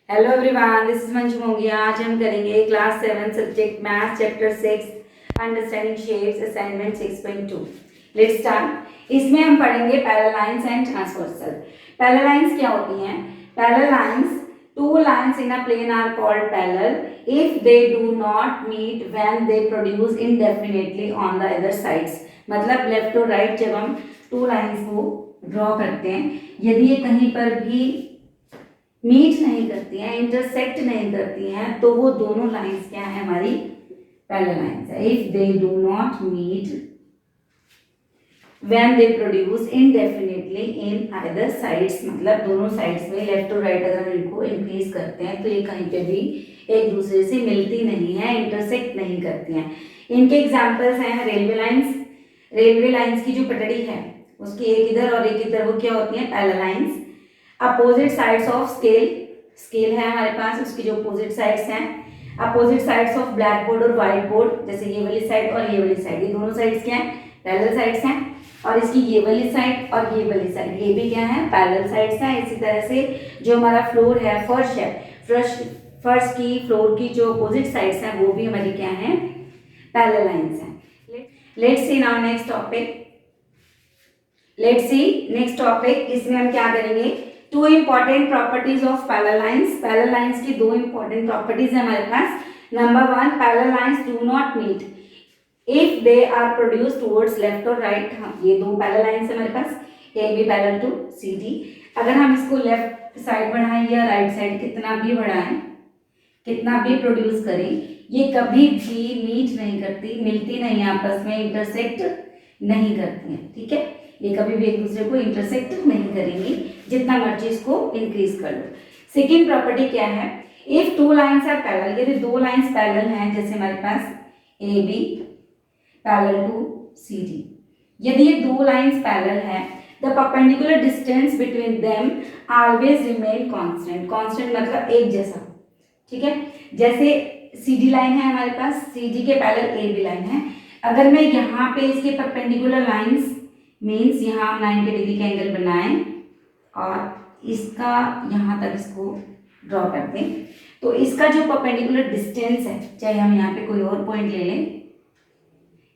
Hello everyone, this is Manju Mongia. आज हम करेंगे class 7 subject maths chapter 6 understanding shapes assignment 6.2। Let's start. इसमें हम पढ़ेंगे parallel lines and transversal. Parallel lines क्या होती हैं? Parallel lines, two lines in a plane are called parallel if they do not meet when they produce indefinitely on the other sides। मतलब left और right जब हम two lines को draw करते हैं, यदि ये कहीं पर भी मीट नहीं करती हैं, इंटरसेक्ट नहीं करती हैं, तो वो दोनों लाइंस क्या है? हमारी पैरेलल लाइंस है। If they do not meet when they produce indefinitely in either sides, मतलब दोनों साइड्स में लेफ्ट और राइट अगर हम इनको इंक्रीज करते हैं तो ये कहीं पे भी एक दूसरे से मिलती नहीं है, इंटरसेक्ट नहीं करती हैं। इनके एग्जाम्पल्स हैं रेलवे लाइंस। रेलवे लाइंस की जो पटड़ी है उसकी एक इधर और एक इधर, वो क्या होती है? Parallel lines. Opposite sides of scale, scale है हमारे पास, उसकी जो अपोजिट साइड्स हैं। Opposite sides of black board और व्हाइट बोर्ड, जैसे ये वाली साइड और ये वाली साइड, ये दोनों साइड्स क्या है? पैरेलल साइड्स हैं। और इसकी ये वाली साइड और ये वाली साइड, ये भी क्या है? पैरेलल साइड्स हैं। इसी तरह से जो हमारा फ्लोर है, फर्श है, फर्श की, फ्लोर की जो अपोजिट साइड्स हैं वो भी हमारी क्या है? पैरेलल लाइंस हैं। Let's see now next topic. Let's see next topic. इसमें हम क्या करेंगे? Two important properties of parallel lines. Parallel lines की दो इंपॉर्टेंट प्रॉपर्टीज है हमारे पास। Number one, parallel lines do not meet if they are produced towards left और राइट। ये दो पैरेलल लाइंस है हमारे पास, A B parallel to C D. अगर हम इसको लेफ्ट साइड बढ़ाएं या राइट साइड कितना भी बढ़ाएं, कितना भी प्रोड्यूस करें, ये कभी भी मीट नहीं करती, मिलती नहीं आपस में, इंटरसेक्ट नहीं करती हैं। ठीक है, ये कभी भी एक दूसरे को इंटरसेक्ट नहीं करेंगी, जितना मर्जी इसको इंक्रीज कर लो। सेकेंड प्रॉपर्टी क्या है? If two lines are parallel, यदि दो लाइंस पैरेलल हैं, जैसे हमारे पास A B parallel to C D, यदि ये दो लाइंस पैरेलल हैं, the perpendicular distance between them always remain constant. Constant मतलब एक जैसा। ठीक है, जैसे सी डी लाइन है हमारे पास, सी डी के पैरेलल ए बी लाइन है। अगर मैं यहाँ पे इसके परपेंडिकुलर लाइंस मीन्स यहाँ 90 डिग्री का एंगल बनाएं और इसका यहाँ तक इसको ड्रॉ कर दें, तो इसका जो परपेंडिकुलर डिस्टेंस है, चाहे हम यहाँ पे कोई और पॉइंट ले लें,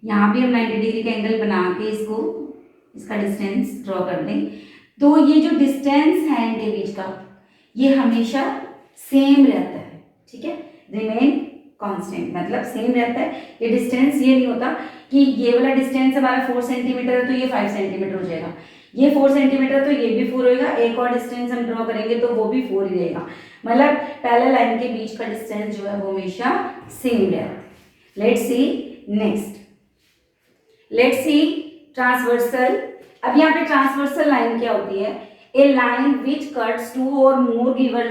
यहाँ भी हम 90 डिग्री का एंगल बना के इसको, इसका डिस्टेंस ड्रॉ कर दें, तो ये जो डिस्टेंस है इनके बीच का, ये हमेशा सेम रहता है। ठीक है, रिमेन कांस्टेंट मतलब सेम रहता है। ये डिस्टेंस ये नहीं होता कि ये वाला डिस्टेंस हमारा 4 सेंटीमीटर है तो ये 5 सेंटीमीटर हो जाएगा, ये 4 सेंटीमीटर तो ये भी 4 होगा, एक और डिस्टेंस हम ड्रॉ करेंगे तो वो भी 4 ही रहेगा। मतलब पैरेलल लाइन के बीच का डिस्टेंस जो है वो हमेशा सेम रहता है। Let's see next. Let's see transversal. अब यहाँ पे ट्रांसवर्सल लाइन क्या होती है? A line which cuts two और more given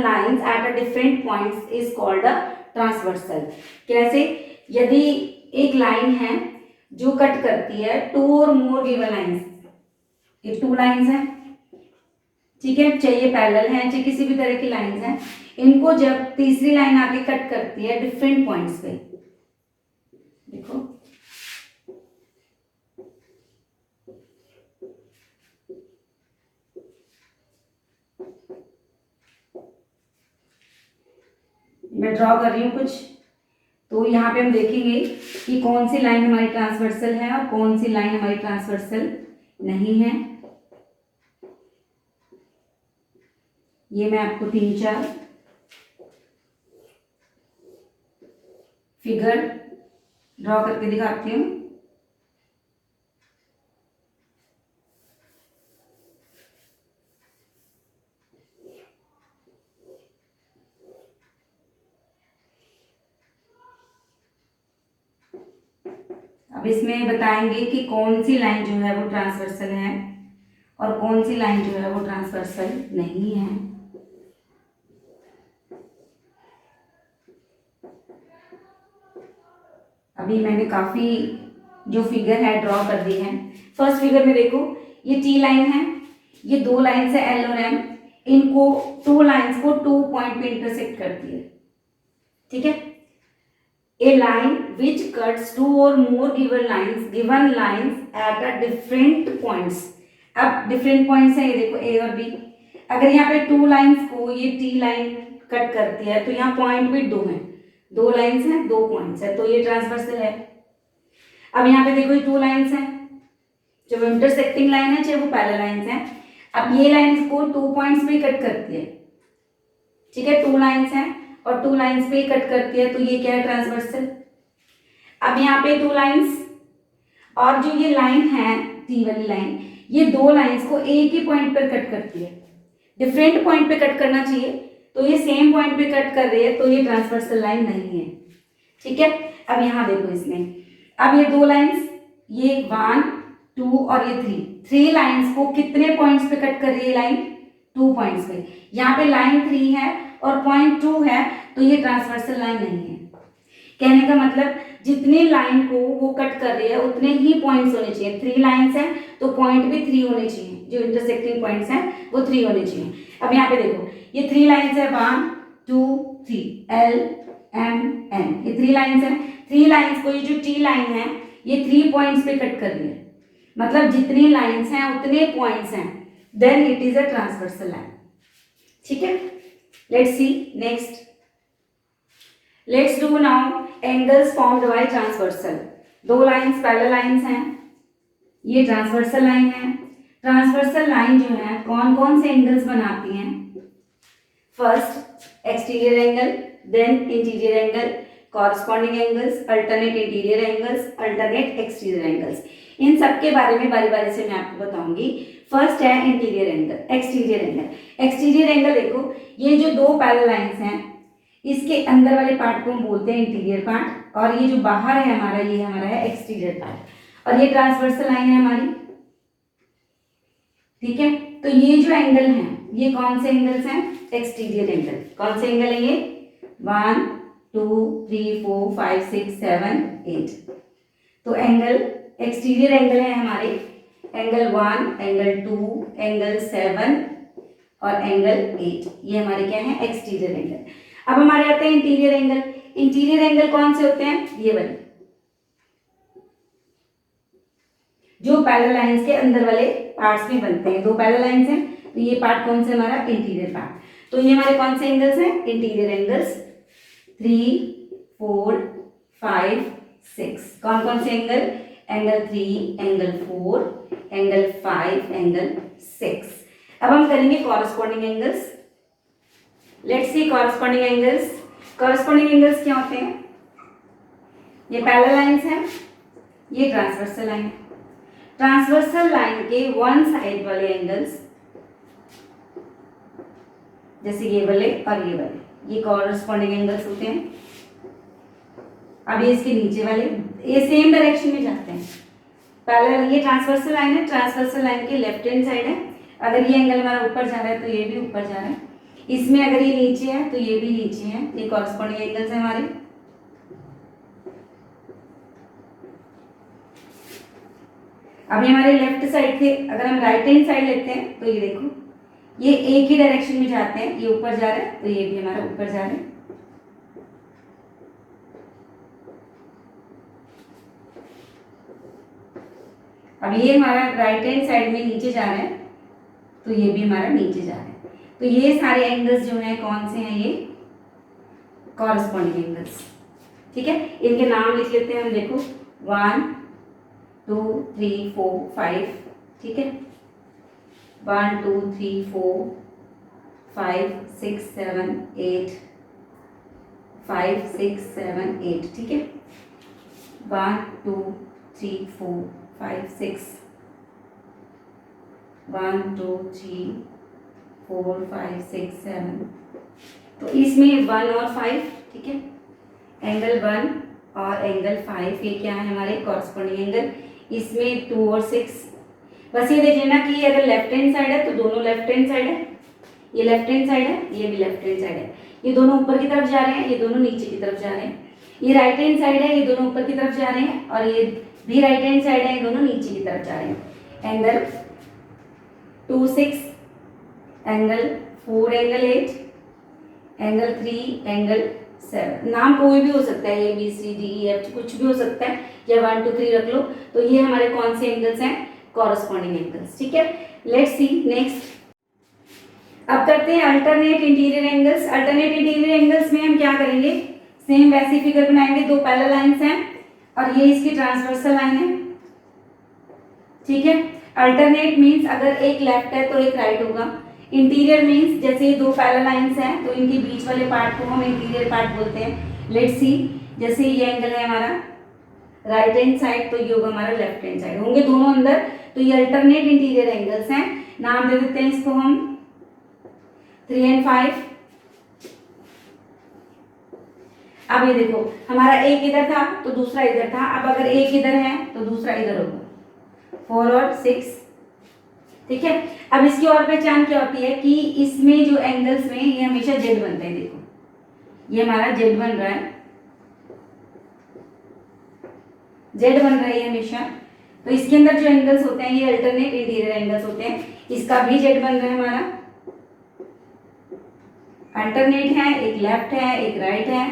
lines at a different points is called a transversal. कैसे? यदि एक लाइन है जो कट करती है टू और मोर गिवन लाइंस, ये टू लाइंस हैं, ठीक है, चाहे ये पैरेलल है चाहे किसी भी तरह की लाइंस हैं, इनको जब तीसरी लाइन आके कट करती है डिफरेंट पॉइंट्स पे, देखो मैं ड्रॉ कर रही हूँ कुछ, तो यहाँ पे हम देखेंगे कि कौन सी लाइन हमारी ट्रांसवर्सल है और कौन सी लाइन हमारी ट्रांसवर्सल नहीं है। ये मैं आपको 3-4 फिगर ड्रॉ करके दिखाती हूँ। अब इसमें बताएंगे कि कौन सी लाइन जो है वो ट्रांसवर्सल है और कौन सी लाइन जो है वो ट्रांसवर्सल नहीं है। अभी मैंने काफी जो फिगर है ड्रॉ कर दी है। फर्स्ट फिगर में देखो, ये टी लाइन है, ये दो लाइन है एल और एम, इनको टू लाइंस को 2 पॉइंट पे इंटरसेक्ट करती है। ठीक है, a line which cuts two or more given lines at a different points। अब different points है, ये देखो A और B। अगर यहाँ पे 2 लाइंस को ये टी लाइन कट करती है तो यहाँ पॉइंट भी 2 हैं, 2 लाइंस हैं 2 पॉइंट्स है, तो ये ट्रांसवर्सल है। अब यहाँ पे देखो ये 2 लाइंस हैं, जो इंटरसेक्टिंग लाइन है चाहे वो पैरेलल लाइंस हैं। अब ये लाइन को 2 पॉइंट्स पे कट करती है, ठीक है, 2 लाइंस हैं और 2 लाइंस पे कट करती है, तो ये क्या है ट्रांसवर्सल। अब यहाँ पे 2 लाइंस और जो ये लाइन है टी वाली लाइन, ये 2 लाइंस को एक ही पॉइंट पर कट करती है, डिफरेंट पॉइंट पे कट करना चाहिए, तो ये सेम पॉइंट पे कट कर रही है, तो ये ट्रांसवर्सल लाइन नहीं है, ठीक है। अब यहाँ देखो इसमें, अब ये 2 लाइंस, ये 1 2 और ये 3 लाइंस को कितने पॉइंट्स पे कट कर रही है लाइन, 2 पॉइंट्स पे। यहाँ पे लाइन 3 है और पॉइंट 2 है, तो ये ट्रांसवर्सल लाइन नहीं है। कहने का मतलब जितनी लाइन को वो कट कर रही है उतने ही पॉइंट्स होने चाहिए। 3 लाइंस हैं तो पॉइंट भी 3 होने चाहिए, जो इंटरसेक्टिंग पॉइंट्स हैं वो 3 होने चाहिए। अब यहाँ पे देखो ये 3 लाइंस है, 1 2 3 L M N, ये 3 लाइंस हैं। 3 लाइंस को ये जो टी लाइन है ये 3 पॉइंट्स पे कट कर रही है, मतलब जितनी लाइंस हैं उतने पॉइंट्स हैं, then it is a transversal line, ठीक है। Let's see next, let's do now angles formed by transversal. 2 lines parallel lines हैं, ये ट्रांसवर्सल लाइन है। ट्रांसवर्सल लाइन जो है कौन कौन से एंगल्स बनाती हैं, first exterior angle, then interior angle, corresponding angles, alternate interior angles, alternate exterior angles. इन सब के बारे में बारी बारी से मैं आपको बताऊंगी। फर्स्ट है interior angle, exterior angle. Exterior angle देखो, ये जो 2 पैरेलल लाइंस हैं इसके अंदर वाले पार्ट को हम बोलते हैं इंटीरियर पार्ट, और ये जो बाहर है हमारा, ये हमारा है एक्सटीरियर पार्ट, और ये ट्रांसवर्सल लाइन है हमारी, ठीक है। तो ये जो एंगल हैं ये कौन से एंगल्स हैं, एक्सटीरियर एंगल। कौन से एंगल है ये, 1 2 3 4 5 6 7 8। तो एंगल एक्सटीरियर एंगल है हमारे, एंगल 1 एंगल 2 एंगल 7 और एंगल 8, ये हमारे क्या है एक्सटीरियर एंगल। अब हमारे आते हैं इंटीरियर एंगल। इंटीरियर एंगल कौन से होते हैं, ये वाले जो पैरेलल लाइंस के अंदर वाले पार्ट्स में बनते हैं। 2 पैरेलल लाइंस हैं तो ये पार्ट कौन से हमारा इंटीरियर पार्ट। तो ये हमारे कौन से एंगल्स हैं, इंटीरियर एंगल्स 3 4 5 6। कौन कौन से angle, angle 3 angle 4 angle 5 angle 6। अब हम करेंगे corresponding angles. Let's see corresponding angles. Corresponding angles क्या होते हैं, ये पैरेलल लाइंस हैं, ये ट्रांसवर्सल लाइन है। ट्रांसवर्सल लाइन के वन साइड वाले एंगल्स, जैसे ये वाले और ये वाले, ये कॉरस्पॉन्डिंग एंगल्स होते हैं। अब ये इसके नीचे वाले, ये सेम डायरेक्शन में जाते हैं। पैरेलल, ये ट्रांसवर्सल लाइन है, ट्रांसवर्सल लाइन के लेफ्ट हैंड साइड है। अगर ये एंगल हमारा ऊपर जा रहा है तो ये भी ऊपर जा रहा है। इसमें अगर ये नीचे है तो ये भी नीचे है। ये कॉरस्पॉन्डिंग एंगल्स है हमारे। अभी हमारे लेफ्ट साइड थे, अगर हम राइट हैंड साइड लेते हैं तो ये देखो ये एक ही डायरेक्शन में जाते हैं, ये ऊपर जा रहा है तो ये भी हमारा ऊपर जा रहा है। अब ये हमारा राइट हैंड साइड में नीचे जा रहा है तो ये भी हमारा नीचे जा रहा है। तो ये सारे एंगल्स जो हैं कौन से हैं, ये कॉरस्पॉन्डिंग एंगल्स, ठीक है। इनके नाम लिख लेते हैं हम, देखो 1 2 3 4 5, ठीक है, 1 2 3 4 5 6 7 8 5 6 7 8, ठीक है, 1 2 3 4 5 6 1 2 3 4 5 6 7। तो इसमें 1 और 5, ठीक है, एंगल 1 और एंगल 5 ये क्या है हमारे कॉरस्पॉन्डिंग एंगल। इसमें 2 और 6, बस ये देख लेना कि अगर लेफ्ट हैंड साइड है तो दोनों लेफ्ट हैंड साइड है, ये लेफ्ट हैंड साइड है, ये भी लेफ्ट हैंड साइड है। ये दोनों ऊपर की तरफ जा रहे हैं, ये दोनों नीचे की तरफ जा रहे हैं। ये राइट हैंड साइड है, ये दोनों ऊपर की तरफ जा रहे हैं, और ये भी राइट हैंड साइड है, ये दोनों नीचे की तरफ जा रहे हैं। Angle 2 6, angle 4 angle 8, angle 3 angle 7। नाम कोई भी हो सकता है, ABCDEF कुछ भी हो सकता है, या 1 2 3 रख लो। तो ये हमारे कौन से एंगल्स हैं, कॉरस्पॉन्डिंग एंगल्स, ठीक है। Let's see next. अब करते हैं alternate interior angles. Alternate interior angles में हम क्या करेंगे, सेम वैसी फिगर बनाएंगे, दो पैरेलल लाइंस हैं और ये इसकी ट्रांसवर्सल लाइन है, ठीक है। अल्टरनेट मींस अगर एक लेफ्ट है तो एक राइट होगा। इंटीरियर मींस जैसे ये दो पैरेलल लाइंस हैं तो इनके बीच वाले पार्ट को हम इंटीरियर पार्ट बोलते हैं। लेट्स सी, जैसे ये एंगल है हमारा राइट हैंड साइड, तो ये होगा हमारा लेफ्ट हैंड साइड, होंगे दोनों अंदर, तो ये अल्टरनेट इंटीरियर एंगल्स हैं। नाम दे देते हैं इसको हम 3 and 5। अब ये देखो, हमारा एक इधर था तो दूसरा इधर था, अब अगर एक इधर है तो दूसरा इधर होगा, 4 और 6, ठीक है। अब इसकी और पहचान क्या होती है कि इसमें जो एंगल्स में ये हमेशा जेड बनते हैं, देखो ये हमारा जेड बन रहा है, जेड बन रहा है हमेशा, तो इसके अंदर जो एंगल्स होते हैं ये अल्टरनेट इंटीरियर एंगल्स होते हैं। इसका भी जेड बन रहा है हमारा, अल्टरनेट है, एक लेफ्ट है एक राइट है,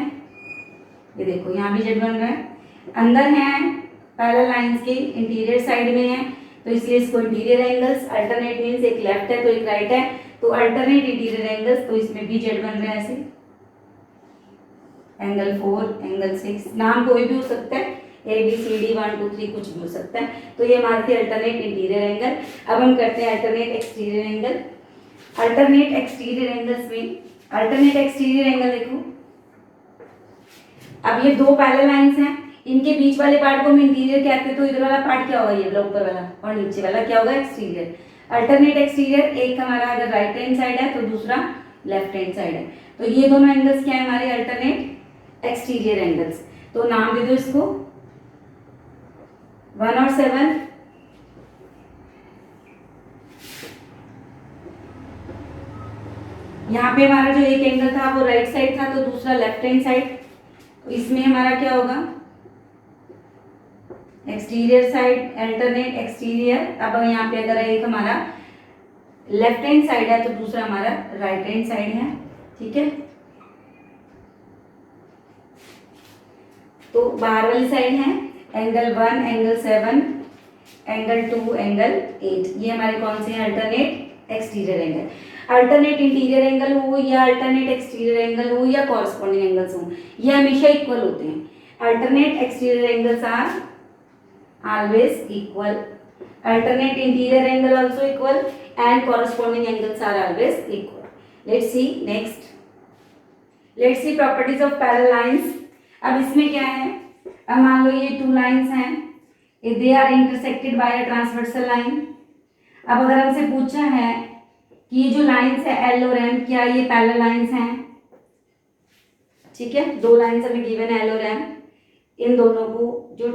ये देखो यहाँ भी जेड बन रहा है, अंदर है पैरेलल लाइंस के, इंटीरियर साइड में है, तो इसलिए इसको इंटीरियर एंगल्स। अल्टरनेट मींस एक लेफ्ट है तो एक राइट है, तो अल्टरनेट इंटीरियर एंगल्स, तो इसमें भी जेड बन रहा है ऐसे, एंगल 4, एंगल 6, नाम कोई भी हो सकता है, ABCD 1 2 3 कुछ भी हो सकता है। तो ये हमारे थे अल्टरनेट इंटीरियर एंगल। अब हम करते हैं alternate exterior angle. Alternate exterior angles में, अल्टरनेट एक्सटीरियर एंगल देखो, अब ये दो पैरेलल लाइंस हैं, इनके बीच वाले पार्ट को हम इंटीरियर कहते हैं, तो इधर वाला पार्ट क्या होगा, ये वाला ऊपर वाला, और नीचे वाला क्या होगा, एक्सटीरियर। अल्टरनेट एक्सटीरियर, एक हमारा अगर राइट हैंड साइड है तो दूसरा लेफ्ट हैंड साइड है, तो ये दोनों एंगल्स क्या है हमारे अल्टरनेट एक्सटीरियर एंगल्स। तो नाम दे दो इसको 1 और 7। यहाँ पे हमारा जो एक एंगल था वो राइट साइड था, तो दूसरा लेफ्ट हैंड साइड, तो इसमें हमारा क्या होगा, एक्सटीरियर साइड अल्टरनेट एक्सटीरियर। अब यहाँ पे अगर एक हमारा लेफ्ट हैंड साइड है तो दूसरा हमारा राइट हैंड साइड है, ठीक है। तो बाहर वाली साइड है एंगल 1, एंगल 7, एंगल 2, एंगल 8, ये हमारे कौन से हैं, alternate exterior angle. Alternate interior angle हो या अल्टरनेट एक्सटीरियर एंगल हो या कॉरस्पॉन्डिंग एंगल्स हो, ये हमेशा इक्वल होते हैं। Alternate exterior angles are always equal, alternate interior angle also equal and corresponding angles are always equal. Let's see next, let's see properties of parallel lines। अब इसमें क्या है, अब मान लो ये टू लाइंस हैं, they are intersected by a transversal line। अब अगर हमसे पूछा है कि ये जो लाइंस है L और M, क्या ये पैरेलल लाइंस हैं, ठीक है, दो लाइंस हमें गिवन है L और M, इन दोनों को जो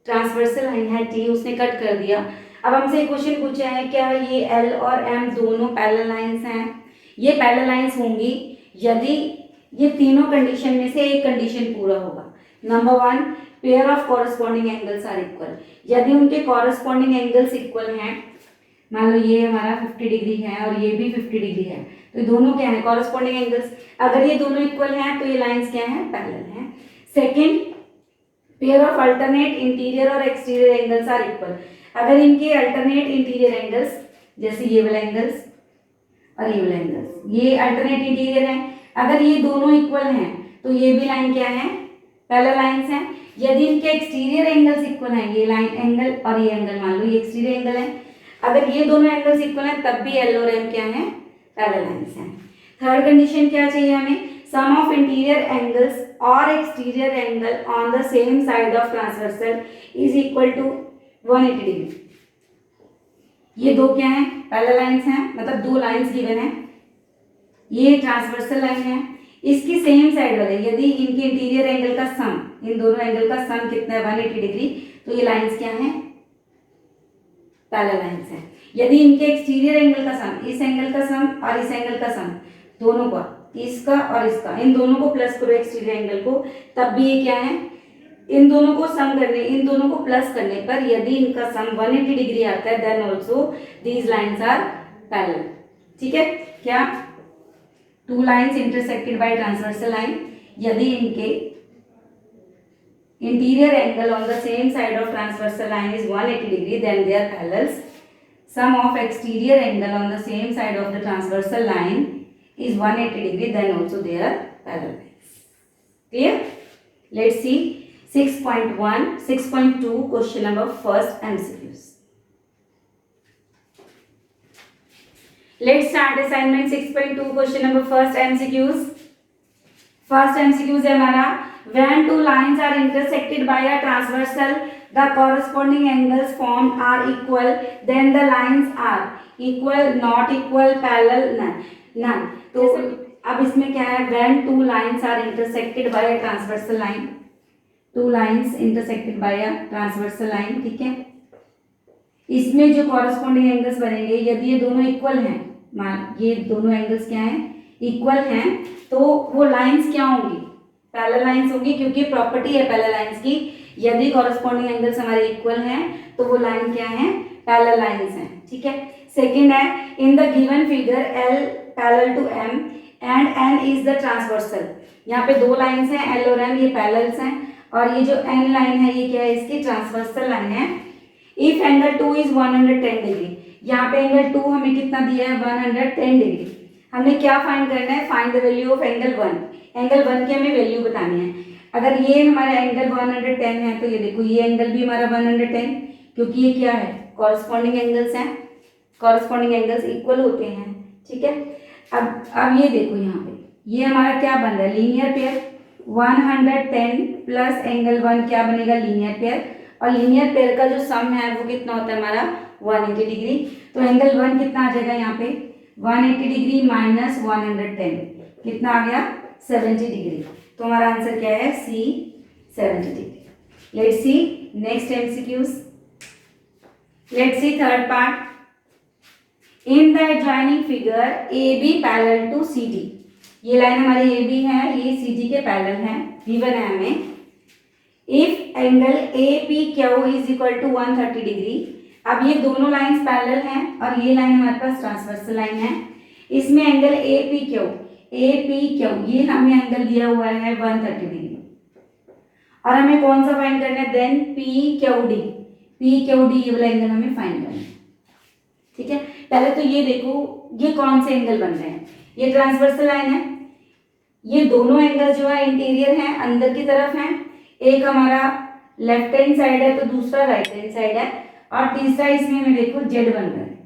ट्रांसवर्सल लाइन है T उसने कट कर दिया। अब हमसे क्वेश्चन पूछा है क्या ये L और M दोनों पैरेलल लाइंस हैं, ये पैरेलल लाइंस होंगी यदि ये तीनों कंडीशन में से एक कंडीशन पूरा होगा। Number 1, pair of corresponding angles are equal, यदि उनके कॉरस्पॉन्डिंग एंगल्स इक्वल हैं, मान लो ये हमारा 50 डिग्री है और ये भी 50 डिग्री है, तो दोनों क्या है कॉरस्पॉन्डिंग एंगल्स, अगर ये दोनों इक्वल हैं तो ये लाइंस क्या है, पैरेलल हैं। Second, pair of alternate interior और एक्सटीरियर एंगल्स आर इक्वल, अगर इनके अल्टरनेट इंटीरियर एंगल्स, जैसे ये वाला एंगल्स और ये वाला एंगल्स, ये अल्टरनेट इंटीरियर है, अगर ये दोनों इक्वल हैं तो ये भी लाइन क्या है, पैरेलल लाइंस हैं। यदि इनके एक्सटीरियर एंगल्स इक्वल हैं, ये लाइन एंगल और ये एंगल, मान लो ये एक्सटीरियर एंगल है, अगर ये दोनों एंगल्स इक्वल हैं तब भी L और M क्या है, पैरेलल लाइंस हैं। थर्ड कंडीशन क्या चाहिए हमें, sum of interior angles or exterior angle on the same side of transversal is equal to 180 degree. ये दो क्या हैं, पैरेलल लाइंस हैं, मतलब दो लाइंस गिवन है, ये ट्रांसवर्सल लाइन है, इसकी सेम साइड वाले यदि इनके इंटीरियर एंगल का सम, इन दोनों एंगल का सम कितना है 180 डिग्री, तो ये लाइंस क्या हैं, पैरेलल लाइंस हैं। यदि इनके एक्सटीरियर एंगल का सम, इस एंगल का सम और इस एंगल का सम, दोनों का, इसका और इसका, इन दोनों को प्लस करो एक्सटीरियर एंगल को, तब भी ये क्या है, इन दोनों को सम करने, इन दोनों को प्लस करने पर यदि इनका सम 180 डिग्री आता है then also these lines are parallel, ठीक है। क्या, two lines intersected by transversal line, यदि इनके interior angle on the same side of transversal line is 180 degree then they are parallels. sum of exterior angle on the same side of the transversal line is 180 degree, then also they are parallel lines. Clear? Let's see 6.1, 6.2 question number first MCQs. Let's start assignment 6.2 question number first MCQs. First MCQs है हमारा, when two lines are intersected by a transversal, the corresponding angles formed are equal, then the lines are equal, not equal, parallel, none. तो अब इसमें क्या है, when two lines are intersected by a transversal line, two lines intersected by a transversal line, ठीक है, इसमें जो corresponding angles बनेंगे, यदि ये दोनों इक्वल हैं, मान ये दोनों एंगल्स क्या हैं, इक्वल हैं, तो वो लाइंस क्या होंगी, पैरेलल लाइंस होंगी, क्योंकि प्रॉपर्टी है पैरेलल लाइंस की, यदि कॉरस्पॉन्डिंग एंगल्स हमारे इक्वल हैं तो वो लाइन क्या है, पैरेलल लाइंस हैं, ठीक है। सेकंड है, in the given figure L parallel to M and N is the transversal, यहाँ पे दो लाइंस हैं L और M, ये पैरेलल्स हैं, और ये जो N लाइन है ये क्या है, इसकी ट्रांसवर्सल लाइन है। इफ एंगल 2 इज 110 डिग्री, यहाँ पे एंगल 2 हमें कितना दिया है, 110 डिग्री, हमें क्या फाइंड करना है, find the value of angle 1, angle 1 की हमें वैल्यू बतानी है। अगर ये हमारा एंगल 110 है तो ये देखो ये एंगल भी हमारा 110, क्योंकि ये क्या है, कॉरस्पॉन्डिंग एंगल्स हैं, कॉरस्पॉन्डिंग एंगल्स इक्वल होते हैं, ठीक है। अब ये देखो यहाँ पे ये हमारा क्या बन रहा है, लीनियर पेयर, 110 प्लस एंगल 1 क्या बनेगा, लीनियर पेयर, और लीनियर पेयर का जो सम है वो कितना होता है हमारा 180 डिग्री, तो एंगल 1 कितना आ जाएगा यहाँ पे, 180 डिग्री माइनस 110 कितना आ गया, 70 डिग्री, तो हमारा आंसर क्या है, C 70 degree. Let's see next MCQs. Let's see third part, in the adjoining figure A B parallel to C D, ये लाइन हमारी ए बी है, ये सी डी के पैरेलल है, गिवन है हमें। If angle A P Q is equal to 130 degree, अब ये दोनों लाइंस पैरेलल हैं और ये लाइन हमारे पास ट्रांसवर्सल लाइन है, इसमें एंगल ए पी क्यू ये हमें एंगल दिया हुआ है 130 डिग्री, और हमें कौन सा फाइंड करना है, देन पी क्यू डी ये वाला एंगल हमें फाइंड करना है, ठीक है। पहले तो ये देखो ये कौन से एंगल बन रहे हैं, ये ट्रांसवर्सल लाइन है, ये दोनों एंगल जो है इंटीरियर हैं, अंदर की तरफ हैं, एक हमारा लेफ्ट हैंड साइड है तो दूसरा राइट हैंड साइड है, और तीसरा इसमें हमें देखो जेड बन रहा है,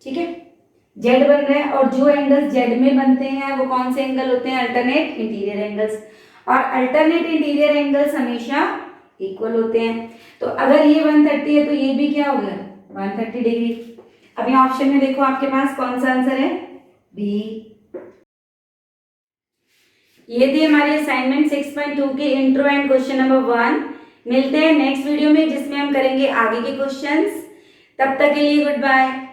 ठीक है, जेड बन रहा है, और जो एंगल्स जेड में बनते हैं वो कौन से एंगल होते हैं, अल्टरनेट इंटीरियर एंगल्स, और अल्टरनेट इंटीरियर एंगल्स हमेशा इक्वल होते हैं, तो अगर ये 130 है तो ये भी क्या हो गया 130 डिग्री। अभी ऑप्शन में देखो आपके पास कौन सा आंसर है, बी। ये थी हमारी असाइनमेंट 6.2 की इंट्रो एंड क्वेश्चन नंबर 1। मिलते हैं नेक्स्ट वीडियो में जिसमें हम करेंगे आगे के क्वेश्चंस। तब तक के लिए गुड बाय।